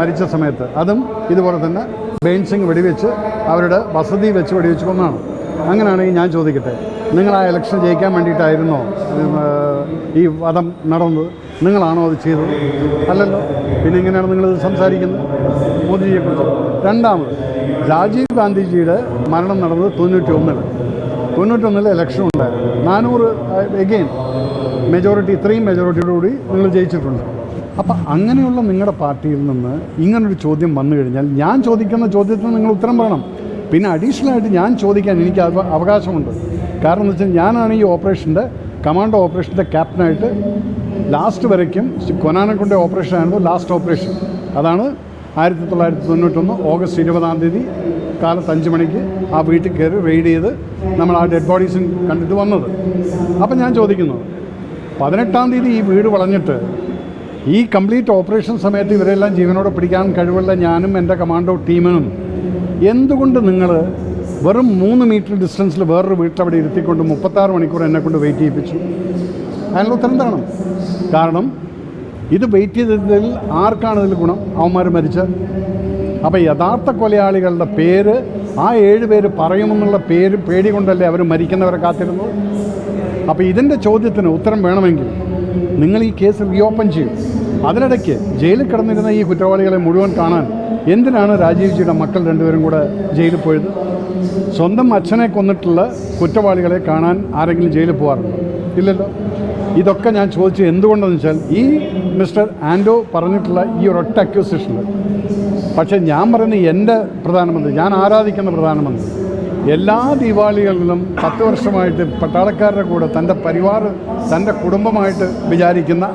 മരിച്ച സമയത്ത് അതും ഇതുപോലെ തന്നെ ബെയിൻസിങ് വെടിവെച്ച് അവരുടെ വസതി വെച്ച് വെടിവെച്ച് കൊന്നാണ്. അങ്ങനെയാണെങ്കിൽ ഞാൻ ചോദിക്കട്ടെ, നിങ്ങൾ ആ ഇലക്ഷൻ ജയിക്കാൻ വേണ്ടിയിട്ടായിരുന്നോ ഈ വധം നടന്നത്? നിങ്ങളാണോ അത് ചെയ്തത്? അല്ലല്ലോ. പിന്നെ എങ്ങനെയാണ് നിങ്ങളിത് സംസാരിക്കുന്നത് മോദിജിയെക്കുറിച്ച്? രണ്ടാമത്, രാജീവ് ഗാന്ധിജിയുടെ മരണം നടന്നത് 91 ഇലക്ഷൻ ഉണ്ടായിരുന്നു. 400 എഗെയിൻ മെജോറിറ്റി, ഇത്രയും മെജോറിറ്റിയോടുകൂടി നിങ്ങൾ ജയിച്ചിട്ടുണ്ട്. അപ്പം അങ്ങനെയുള്ള നിങ്ങളുടെ പാർട്ടിയിൽ നിന്ന് ഇങ്ങനൊരു ചോദ്യം വന്നു കഴിഞ്ഞാൽ ഞാൻ ചോദിക്കുന്ന ചോദ്യത്തിന് നിങ്ങൾ ഉത്തരം പറയണം. പിന്നെ അഡീഷണലായിട്ട് ഞാൻ ചോദിക്കാൻ എനിക്ക് അവകാശമുണ്ട്. കാരണം എന്ന് വെച്ചാൽ ഞാനാണ് ഈ ഓപ്പറേഷൻ്റെ കമാൻഡോ ഓപ്പറേഷൻ്റെ ക്യാപ്റ്റനായിട്ട് ലാസ്റ്റ് വരയ്ക്കും. കൊനാനക്കൊണ്ട ഓപ്പറേഷൻ ആയിരുന്നു ലാസ്റ്റ് ഓപ്പറേഷൻ. അതാണ് 1991 ഓഗസ്റ്റ് 20 കാലത്ത് 5 മണിക്ക് ആ വീട്ടിൽ കയറി റെയ്ഡ് ചെയ്ത് നമ്മൾ ആ ഡെഡ് ബോഡീസും കണ്ടിട്ട് വന്നത്. അപ്പം ഞാൻ ചോദിക്കുന്നു, 18 ഈ വീട് വളഞ്ഞിട്ട് ഈ കംപ്ലീറ്റ് ഓപ്പറേഷൻ സമയത്ത് ഇവരെല്ലാം ജീവനോടെ പിടിക്കാൻ കഴിവുള്ള ഞാനും എൻ്റെ കമാൻഡോ ടീമിനും എന്തുകൊണ്ട് നിങ്ങൾ വെറും 3 മീറ്റർ ഡിസ്റ്റൻസിൽ വേറൊരു വീട്ടിലവിടെ ഇരുത്തിക്കൊണ്ട് 36 മണിക്കൂർ എന്നെക്കൊണ്ട് വെയിറ്റ് ചെയ്യിപ്പിച്ചു? അതിനുള്ള ഉത്തരം തരണം. കാരണം ഇത് വെയിറ്റ് ചെയ്തതിൽ ആർക്കാണ് ഇതിൽ ഗുണം? അവന്മാർ മരിച്ച. അപ്പോൾ യഥാർത്ഥ കൊലയാളികളുടെ പേര് ആ 7 പേര് പറയുമെന്നുള്ള പേടി കൊണ്ടല്ലേ അവർ മരിക്കുന്നവരെ കാത്തിരുന്നു. അപ്പോൾ ഇതിൻ്റെ ചോദ്യത്തിന് ഉത്തരം വേണമെങ്കിൽ നിങ്ങൾ ഈ കേസ് റീഓപ്പൺ ചെയ്യും. അതിനിടയ്ക്ക് ജയിലിൽ കിടന്നിരുന്ന ഈ കുറ്റവാളികളെ മുഴുവൻ കാണാൻ എന്തിനാണ് രാജീവ്ജിയുടെ മക്കൾ 2 പേരും കൂടെ ജയിലിൽ പോയത്? സ്വന്തം അച്ഛനെ കൊന്നിട്ടുള്ള കുറ്റവാളികളെ കാണാൻ ആരെങ്കിലും ജയിലിൽ പോകാറുണ്ടോ? ഇല്ലല്ലോ. ഇതൊക്കെ ഞാൻ ചോദിച്ചത് എന്തുകൊണ്ടെന്ന് വെച്ചാൽ ഈ മിസ്റ്റർ ആൻഡോ പറഞ്ഞിട്ടുള്ള ഈ ഒരൊറ്റ അക്യൂസിഷനിൽ. പക്ഷേ ഞാൻ പറയുന്ന എൻ്റെ പ്രധാനമന്ത്രി, ഞാൻ ആരാധിക്കുന്ന പ്രധാനമന്ത്രി, എല്ലാ ദീപാവലികളിലും 10 വർഷമായിട്ട് പട്ടാളക്കാരുടെ കൂടെ തൻ്റെ പരിവാർ, തൻ്റെ കുടുംബമായിട്ട് വിചാരിക്കുന്ന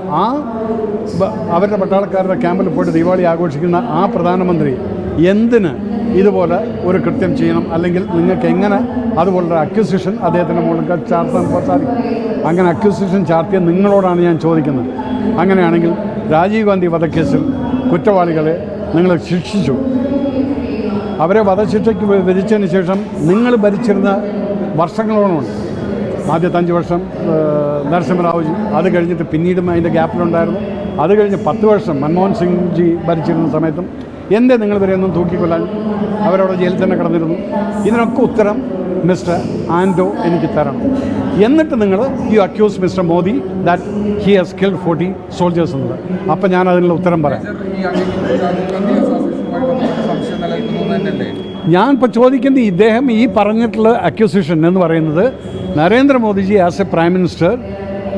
അവരുടെ പട്ടാളക്കാരുടെ ക്യാമ്പിൽ പോയിട്ട് ദീപാവലി ആഘോഷിക്കുന്ന ആ പ്രധാനമന്ത്രി എന്തിന് ഇതുപോലെ ഒരു കൃത്യം ചെയ്യണം? അല്ലെങ്കിൽ നിങ്ങൾക്ക് എങ്ങനെ അതുപോലൊരു അക്യൂസിഷൻ അദ്ദേഹത്തിൻ്റെ മുകളിൽ ചാർത്താൻ സാധിക്കും? അങ്ങനെ അക്യൂസിഷൻ ചാർത്തിയ നിങ്ങളോടാണ് ഞാൻ ചോദിക്കുന്നത്. അങ്ങനെയാണെങ്കിൽ രാജീവ് ഗാന്ധി വധക്കേസിൽ കുറ്റവാളികളെ നിങ്ങൾ ശിക്ഷിച്ചു. അവരെ വധശിക്ഷയ്ക്ക് വിധിച്ചതിന് ശേഷം നിങ്ങൾ ഭരിച്ചിരുന്ന വർഷങ്ങളോളമുണ്ട്. ആദ്യത്തെ 5 വർഷം നരസിംഹറാവുജി, അത് കഴിഞ്ഞിട്ട് പിന്നീടും അതിൻ്റെ ഗ്യാപ്പിലുണ്ടായിരുന്നു. അത് കഴിഞ്ഞ് 10 വർഷം മൻമോഹൻ സിംഗ് ജി ഭരിച്ചിരുന്ന സമയത്തും എന്തേ നിങ്ങൾ ഇവരെയൊന്നും തൂക്കിക്കൊല്ലാൻ? അവരവിടെ ജയിലിൽ തന്നെ കിടന്നിരുന്നു. ഇതിനൊക്കെ ഉത്തരം മിസ്റ്റർ ആൻഡോ എനിക്ക് തരണം. എന്നിട്ട് നിങ്ങൾ you accuse mister Modi that he has killed 40 soldiers എന്നുള്ളത്. അപ്പം ഞാൻ അതിനുള്ള ഉത്തരം പറയാം. ഞാൻ ഇപ്പോൾ ചോദിക്കുന്നത്, ഇദ്ദേഹം ഈ പറഞ്ഞിട്ടുള്ള അക്യൂസിഷൻ എന്ന് പറയുന്നത് Narendra Modi ji as A prime minister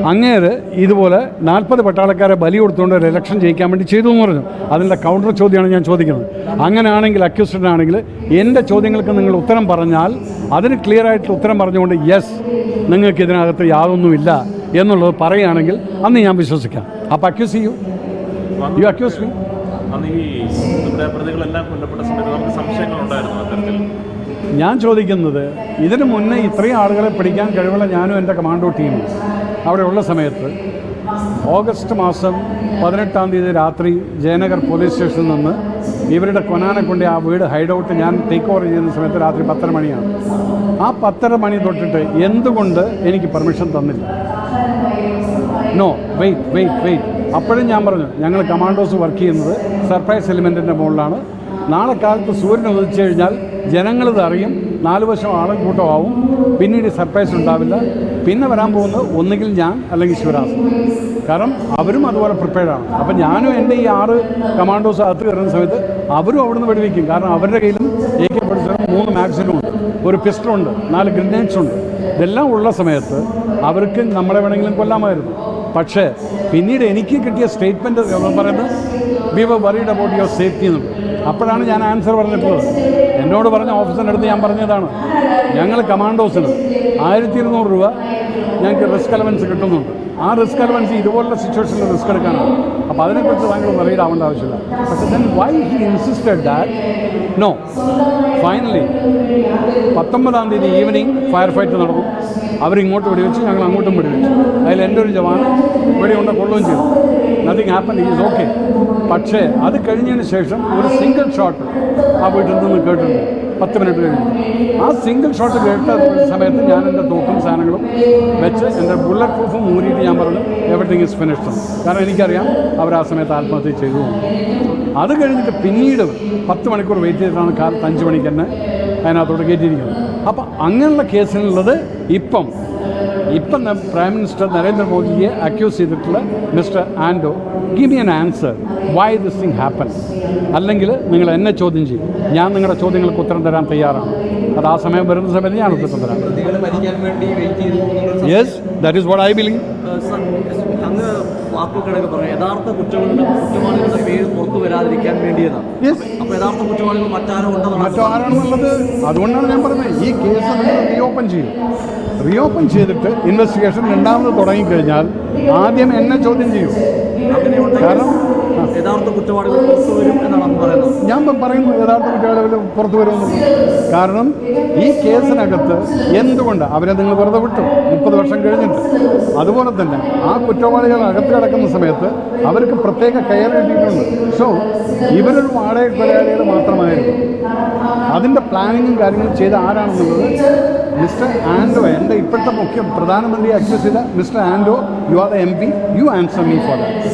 അങ്ങേര് ഇതുപോലെ 40 പട്ടാളക്കാരെ ബലി കൊടുത്തുകൊണ്ട് ഒരു ഇലക്ഷൻ ജയിക്കാൻ വേണ്ടി ചെയ്തു എന്ന് പറഞ്ഞു. അതിൻ്റെ കൗണ്ടർ ചോദ്യമാണ് ഞാൻ ചോദിക്കുന്നത്. അങ്ങനെയാണെങ്കിൽ അക്യൂസ്ഡാണെങ്കിൽ എൻ്റെ ചോദ്യങ്ങൾക്ക് നിങ്ങൾ ഉത്തരം പറഞ്ഞാൽ അതിന് ക്ലിയറായിട്ട് ഉത്തരം പറഞ്ഞുകൊണ്ട് യെസ് നിങ്ങൾക്ക് ഇതിനകത്ത് യാതൊന്നുമില്ല എന്നുള്ളത് പറയുകയാണെങ്കിൽ അന്ന് ഞാൻ വിശ്വസിക്കാം. അപ്പോൾ അക്യൂസ് ചെയ്യൂ. You accuse me. ഞാൻ ചോദിക്കുന്നത്, ഇതിനു മുന്നേ ഇത്രയും ആളുകളെ പിടിക്കാൻ കഴിവുള്ള ഞാനും എൻ്റെ കമാൻഡോ ടീമും അവിടെ ഉള്ള സമയത്ത് ഓഗസ്റ്റ് മാസം 18 രാത്രി ജയനഗർ പോലീസ് സ്റ്റേഷനിൽ നിന്ന് ഇവരുടെ കൊനാനക്കൊണ്ട ആ വീട് ഹൈഡ് ഔട്ട് ഞാൻ ടേക്ക് ഓവർ ചെയ്യുന്ന സമയത്ത് രാത്രി 10:30 മണിയാണ്. ആ 10:30 മണി തൊട്ടിട്ട് എന്തുകൊണ്ട് എനിക്ക് പെർമിഷൻ തന്നില്ല? No, wait. അപ്പോഴും ഞാൻ പറഞ്ഞു, ഞങ്ങൾ കമാൻഡോസ് വർക്ക് ചെയ്യുന്നത് സർപ്രൈസ് എലിമെൻറ്റിൻ്റെ മുകളിലാണ്. നാളെ കാലത്ത് സൂര്യൻ ഉദിച്ചു കഴിഞ്ഞാൽ ജനങ്ങളിത് അറിയും, 4 വശം ആളും കൂട്ടമാവും, പിന്നീട് സർപ്രൈസ് ഉണ്ടാവില്ല. പിന്നെ വരാൻ പോകുന്നത് ഒന്നുകിൽ ഞാൻ അല്ലെങ്കിൽ ശിവരാജ്. കാരണം അവരും അതുപോലെ പ്രിപ്പയർഡാണ്. അപ്പം ഞാനും എൻ്റെ ഈ 6 കമാൻഡോസ് അകത്ത് കയറുന്ന സമയത്ത് അവരും അവിടുന്ന് വെടിവെക്കും. കാരണം അവരുടെ കയ്യിലും AK-47 3 മാഗസിനുമുണ്ട്, ഒരു പിസ്റ്റളുണ്ട്, 4 ഗ്രനേഡ്സ് ഉണ്ട്. ഇതെല്ലാം ഉള്ള സമയത്ത് അവർക്ക് നമ്മളെ വേണമെങ്കിലും കൊല്ലാമായിരുന്നു. പക്ഷേ പിന്നീട് എനിക്ക് കിട്ടിയ സ്റ്റേറ്റ്മെൻറ്റ് പറയുന്നത് we were worried about your safety എന്നുള്ളത്. അപ്പോഴാണ് ഞാൻ ആൻസർ പറഞ്ഞിട്ടുള്ളത്. എന്നോട് പറഞ്ഞ ഓഫീസറിൻ്റെ അടുത്ത് ഞാൻ പറഞ്ഞതാണ്, ഞങ്ങൾ കമാൻഡോസിന് 1200 രൂപ ഞങ്ങൾക്ക് റിസ്ക് അലവൻസ് കിട്ടുന്നുണ്ട്. ആ റിസ്ക് അലവൻസ് ഇതുപോലുള്ള സിറ്റുവേഷനിൽ റിസ്ക് എടുക്കാനാണ്. അപ്പോൾ അതിനെക്കുറിച്ച് താങ്കൾ വറീഡ് ആവേണ്ട ആവശ്യമില്ല. പക്ഷേ then why he insisted that no. Finally 19 evening fire fight നടന്നു. അവരിങ്ങോട്ട് വെടിവെച്ച്, ഞങ്ങൾ അങ്ങോട്ടും വെടിവെച്ചു. അതിൽ എൻ്റെ ഒരു ജവാൻ വെടികൊണ്ട് കൊള്ളുകയും ചെയ്തു. Nothing happen, is okay. പക്ഷേ അത് കഴിഞ്ഞതിന് ശേഷം ഒരു സിംഗിൾ ഷോട്ട് ആ വീട്ടിൽ നിന്ന് കേട്ടിട്ടുണ്ട് 10 മിനിറ്റ് കഴിഞ്ഞു. ആ സിംഗിൾ ഷോട്ട് കേട്ട സമയത്ത് ഞാൻ എൻ്റെ തോക്കും സാധനങ്ങളും വെച്ച് എൻ്റെ ബുള്ളറ്റ് പ്രൂഫും ഊരിയിട്ട് ഞാൻ പറഞ്ഞു എവറിത്തിങ് ഈസ് ഫിനിഷ്ഡ്. കാരണം എനിക്കറിയാം അവർ ആ സമയത്ത് ആത്മഹത്യ ചെയ്തു. അത് കഴിഞ്ഞിട്ട് പിന്നീട് 10 മണിക്കൂർ വെയിറ്റ് ചെയ്തിട്ടാണ് കാലത്ത് 5 മണിക്ക് തന്നെ അതിനകത്തോട്ട് കയറ്റിയിരിക്കുന്നത്. അപ്പം അങ്ങനെയുള്ള കേസിനുള്ളത് ഇപ്പം പ്രൈം മിനിസ്റ്റർ നരേന്ദ്രമോദിയെ അക്യൂസ് ചെയ്തിട്ടുള്ള മിസ്റ്റർ ആൻഡോ, give me an answer why this thing happen. അല്ലെങ്കിൽ നിങ്ങൾ എന്നെ ചോദ്യം ചെയ്യും, ഞാൻ നിങ്ങളുടെ ചോദ്യങ്ങൾക്ക് ഉത്തരം തരാൻ തയ്യാറാണ്. അത് ആ സമയം വരുന്ന സമയത്ത് ഞാൻ ഉത്തരം തരാം. Yes, that is what I believe. അങ്ങ് വാക്കുകളൊക്കെ പറഞ്ഞു യഥാർത്ഥ കുറ്റവാളികളുടെ പേര് പുറത്തു വരാതിരിക്കാൻ വേണ്ടിയെന്നാണ്. അപ്പോൾ യഥാർത്ഥ കുറ്റവാളികൾ മറ്റാരാണെന്നുള്ളത് അതുകൊണ്ടാണ് ഞാൻ പറഞ്ഞത് ഈ കേസ് നിങ്ങൾ റീഓപ്പൺ ചെയ്തിട്ട് ഇൻവെസ്റ്റിഗേഷൻ രണ്ടാമത് തുടങ്ങിക്കഴിഞ്ഞാൽ ആദ്യം എന്നെ ചോദ്യം ചെയ്യും. കാരണം യഥാർത്ഥ കുറ്റവാളികൾ പുറത്തു വരും എന്നാണ് പറയുന്നത്. ഞാൻ പറയുന്നു യഥാർത്ഥ കുറ്റവാളികൾ പുറത്തു വരുമെന്നുള്ളത്. കാരണം ഈ കേസിനകത്ത് എന്തുകൊണ്ട് അവരെ നിങ്ങൾ വെറുതെ വിട്ടു 30 വർഷം കഴിഞ്ഞിട്ട്? അതുപോലെ തന്നെ ആ കുറ്റവാളികൾ അകത്ത് കിടക്കുന്ന സമയത്ത് അവർക്ക് പ്രത്യേക കെയർ കിട്ടിയിട്ടുണ്ട്. സോ ഇവരൊരു വാടക കൊലയാളികൾ മാത്രമായിരുന്നു. അതിൻ്റെ പ്ലാനിങ്ങും കാര്യങ്ങളും ചെയ്ത ആരാണെന്നുള്ളത് മിസ്റ്റർ ആൻഡോ, എൻ്റെ ഇപ്പോഴത്തെ പ്രധാനമന്ത്രി അക്യൂസ് ചെയ്ത മിസ്റ്റർ ആൻഡോ, you are the MP, you answer me for that.